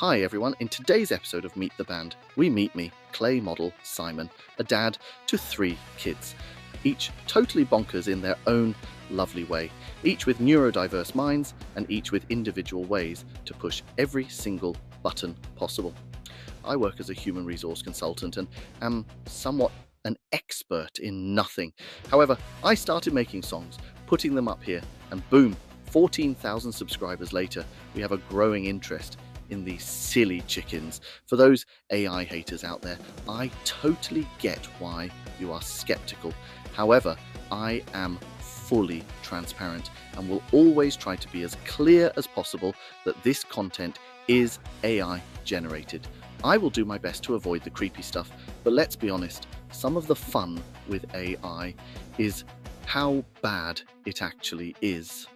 Hi everyone, in today's episode of Meet the Band, we meet me, clay model Simon, a dad to 3 kids, each totally bonkers in their own lovely way, each with neurodiverse minds and each with individual ways to push every single button possible. I work as a human resource consultant and am somewhat an expert in nothing. However, I started making songs, putting them up here, and boom, 14,000 subscribers later, we have a growing interest in these silly chickens. For those AI haters out there, I totally get why you are skeptical. However, I am fully transparent and will always try to be as clear as possible that this content is AI generated. I will do my best to avoid the creepy stuff, but let's be honest, some of the fun with AI is how bad it actually is.